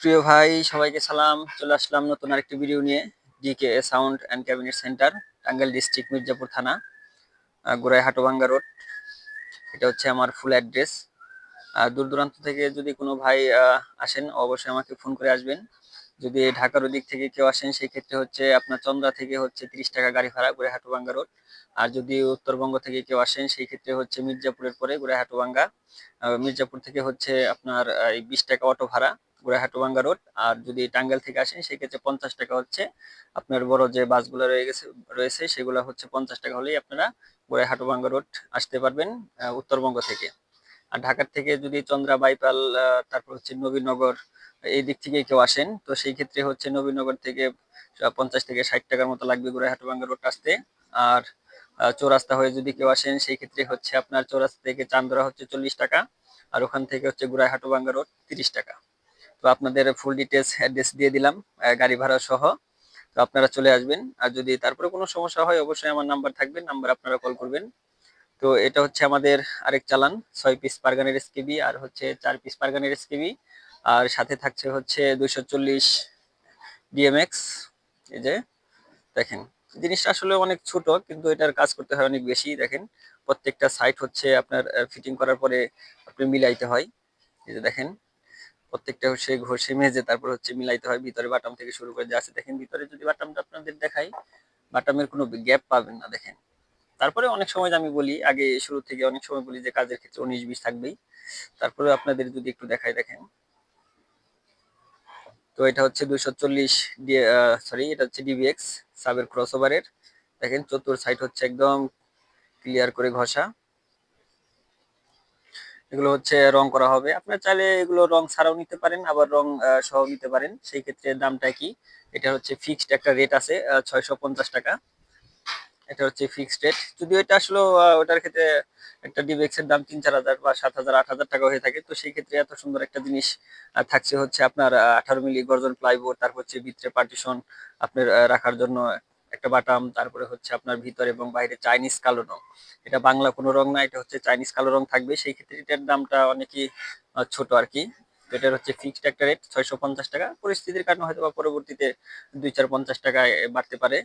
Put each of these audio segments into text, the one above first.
প্রিয় ভাই, সবাইকে সালাম। চলে আসলাম নতুন আরেকটি ভিডিও নিয়ে। DK sound and cabinet centre, Tangail district, Mirzapur থানা, গোড়াই হাটুভাঙ্গা রোড। এটা হচ্ছে আমার ফুল অ্যাড্রেস। দূর দূরান্ত থেকে যদি কোনো ভাই আসেন, অবশ্যই আমাকে ফোন করে আসবেন। যদি ঢাকার ওদিক থেকে কেউ আসেন, সেই ক্ষেত্রে হচ্ছে আপনার চন্দ্রা থেকে হচ্ছে 30 টাকা গাড়ি ভাড়া, গোড়াই হাটুভাঙ্গা রোড। আর যদি উত্তরবঙ্গ থেকে কেউ আসেন, সেই ক্ষেত্রে হচ্ছে মির্জাপুরের পরে গোড়াই হাটুভাঙ্গা। মির্জাপুর থেকে হচ্ছে আপনার এই 20 টাকা অটো ভাড়া, গোড়াই হাটুভাঙ্গা রোড। আর যদি টাঙ্গাইল থেকে আসেন, সেই ক্ষেত্রে 50 টাকা হচ্ছে আপনার বড় যে বাসগুলো রয়েছে সেগুলো হচ্ছে 50 টাকা হলেই আপনারা গোড়াই হাটুভাঙ্গা রোড আসতে পারবেন উত্তরবঙ্গ থেকে। আর ঢাকার থেকে যদি চন্দ্রা বাইপাল, তারপর হচ্ছে নবীনগর, এই দিক থেকে কেউ আসেন, তো সেই ক্ষেত্রে হচ্ছে নবীনগর থেকে 50 থেকে 60 টাকার মতো লাগবে গোড়াই হাটুভাঙ্গা রোড আসতে। আর চৌরাস্তা হয়ে যদি কেউ আসেন, সেই ক্ষেত্রে হচ্ছে আপনার চৌরাস্তা থেকে চান্দরা হচ্ছে 40 টাকা, আর ওখান থেকে হচ্ছে গোড়াই হাটুভাঙ্গা রোড 30 টাকা। তো আপনাদের ফুল ডিটেলস অ্যাড্রেস দিয়ে দিলাম, গাড়ি ভাড়া সহ। তো আপনারা চলে আসবেন। আর যদি তারপরে কোনো সমস্যা হয়, অবশ্যই আমার নাম্বার থাকবে, নাম্বার আপনারা কল করবেন। তো এটা হচ্ছে আমাদের আরেক চালান, 6 পিস পারগানের এসকেবি, আর হচ্ছে 4 পিস পারগানের এসকেবি। আর সাথে থাকছে হচ্ছে 240 ডিএমএক্স। এই যে দেখেন, জিনিসটা আসলে অনেক ছোট, কিন্তু এটার কাজ করতে হয় অনেক বেশি। দেখেন, প্রত্যেকটা সাইট হচ্ছে আপনার ফিটিং করার পরে আপনি মিলাইতে হয়। এই যে দেখেন, প্রত্যেকটা হচ্ছে ঘষে মেজে তারপর হচ্ছে মিলাইতে হয়। ভিতরে বাটাম থেকে শুরু করে যা আছে, দেখেন ভিতরে যদি বাটামটা আপনাদের দেখাই, বাটামের কোনো গ্যাপ পাবেন না। দেখেন, তারপরে অনেক সময় আমি বলি, আগে শুরু থেকে অনেক সময় বলি যে কাজের ক্ষেত্রে 19-20 থাকবেই। তারপরে আপনাদের যদি একটু দেখাই, দেখেন। তো এটা হচ্ছে 240 সরি, এটা হচ্ছে ডিভিএক্স সাবের ক্রসওভারের। দেখেন, চতুর সাইড হচ্ছে একদম ক্লিয়ার করে ঘষা। এগুলো হচ্ছে রং করা হবে। আপনার চাইলে এগুলো রং ছাড়াও নিতে পারেন, আবার রং সহ নিতে পারেন। সেই ক্ষেত্রে দামটা কি, এটা হচ্ছে ফিক্সড একটা রেট আছে, 650 টাকা। এটা হচ্ছে ফিক্সড রেট। যদিও এটা আসলে ওটার ক্ষেত্রে একটা ডিভিএক্স এর দাম 3-4 হাজার বা 7 হাজার 8 হাজার টাকা হয়ে থাকে। তো সেই ক্ষেত্রে এত সুন্দর একটা জিনিস থাকছে হচ্ছে আপনার 18 মিলি গর্জন প্লাইবোর্ড, তারপর হচ্ছে ভিতরে পার্টিশন আপনার রাখার জন্য একটা বাটাম, তারপরে হচ্ছে আপনার ভিতরে এবং বাইরে চাইনিজ কালো রং। এটা বাংলা কোনো রং না, এটা হচ্ছে চাইনিজ কালো রং থাকবে। সেই ক্ষেত্রে এটার দামটা অনেকই ছোট আর কি। তো এটার হচ্ছে ফিক্সড একটা রেট 650 টাকা। পরিস্থিতির কারণে হয়তো বা পরবর্তীতে 2-4-50 টাকায় বাড়তে পারে।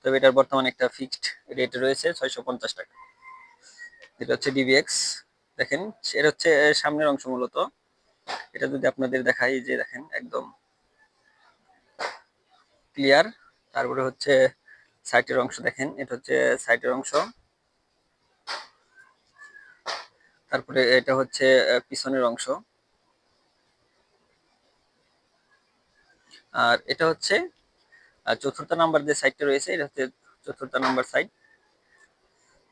তবে এটার বর্তমানে একটা ফিক্সড রেট রয়েছে 650 টাকা। এটা হচ্ছে ডিভিএক্স। দেখেন, এটা হচ্ছে সামনের অংশ মূলত। এটা যদি আপনাদের দেখাই, যে দেখেন একদম ক্লিয়ার। তারপরে হচ্ছে সাইটের অংশ, দেখেন এটা হচ্ছে সাইটের অংশ। তারপরে এটা হচ্ছে পিছনের অংশ। আর এটা হচ্ছে চতুর্থ নাম্বার যে সাইডটা রয়েছে, এটা হচ্ছে চতুর্থ নাম্বার সাইড।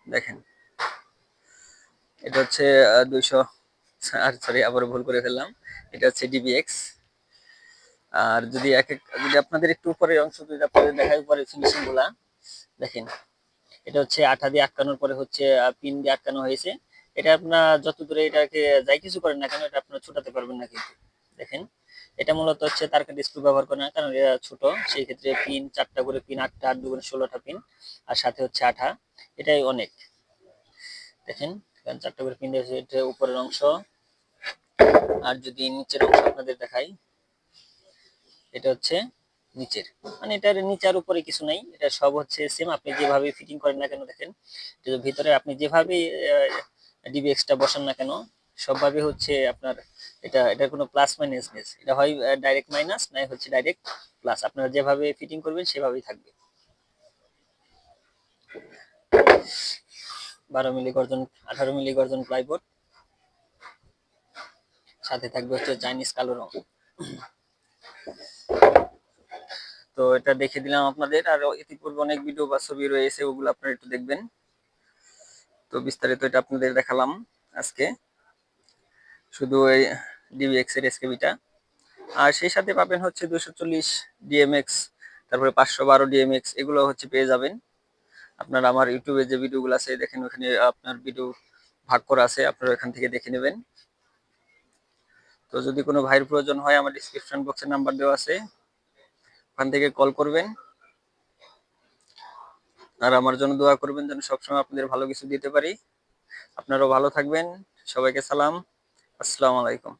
দেখেন, এটা হচ্ছে 200, আর সরি, আবারও ভুল করে ফেললাম। এটা হচ্ছে ডিবিএক্স। আর যদি যদি আপনাদের একটু উপরের অংশ যদি আপনাদের দেখায়, উপরে ফিনিশিং গুলা দেখেন। এটা হচ্ছে আঠা দিয়ে আটকানোর পরে হচ্ছে পিন দিয়ে আটকানো হয়েছে। এটা আপনার যত দূরে এটাকে যাই কিছু করেন না কেন, এটা আপনার ছোটাতে পারবেন না কিন্তু। দেখেন, এটা মূলত হচ্ছে তার কাটা স্ক্রু ব্যবহার করে না, কারণ এটা ছোট। সেই ক্ষেত্রে পিন 4টা করে পিন, 8টা, 8 × 16টা পিন, আর সাথে হচ্ছে আঠা। এটাই অনেক। দেখেন, 4টা করে পিন দিয়েছে। এটা উপরের অংশ। আর যদি নিচের অংশ আপনাদের দেখাই, এটা হচ্ছে নিচের, মানে এটার নিচে আর উপরে কিছু নাই, এটা সব হচ্ছে সেম। আপনি যেভাবে ফিটিং করেন না কেন, দেখেন এটা ভিতরে আপনি যেভাবে ডিবিএক্সটা বসান না কেন, সবভাবে হচ্ছে আপনার এটার কোনো প্লাস মাইনাস নেই। এটা হয় ডাইরেক্ট মাইনাস, নাই হচ্ছে ডাইরেক্ট প্লাস। আপনারা যেভাবে ফিটিং করবেন সেভাবেই থাকবে। 12 মিলি গর্জন, 18 মিলি গর্জন প্লাইবোর্ড, সাথে থাকবে হচ্ছে চাইনিজ কালো রং। তো এটা দেখে দিলাম আপনাদের। আর ইতিপূর্বে অনেক ভিডিও বা ছবি রয়েছে, ওগুলো আপনারা একটু দেখবেন। তো বিস্তারিত এটা আপনাদের দেখালাম আজকে, শুধু এই ডিভিএক্স এর এসকেবিটা। আর সেই সাথে পাবেন হচ্ছে 240 ডিএমএক্স, তারপরে 512 ডিএমএক্স, এগুলো হচ্ছে পেয়ে যাবেন। আপনারা আমার ইউটিউবে যে ভিডিওগুলো আছে, দেখেন ওখানে আপনার ভিডিও ভাগ করা আছে, আপনারা এখান থেকে দেখে নেবেন। তো যদি কোনো ভাইয়ের প্রয়োজন হয়, আমার ডিসক্রিপশন বক্সে নাম্বার দেওয়া আছে, ওখান থেকে কল করবেন। আর আমার জন্য দোয়া করবেন যেন সবসময় আপনাদের ভালো কিছু দিতে পারি। আপনারাও ভালো থাকবেন। সবাইকে সালাম। আসসালামু আলাইকুম।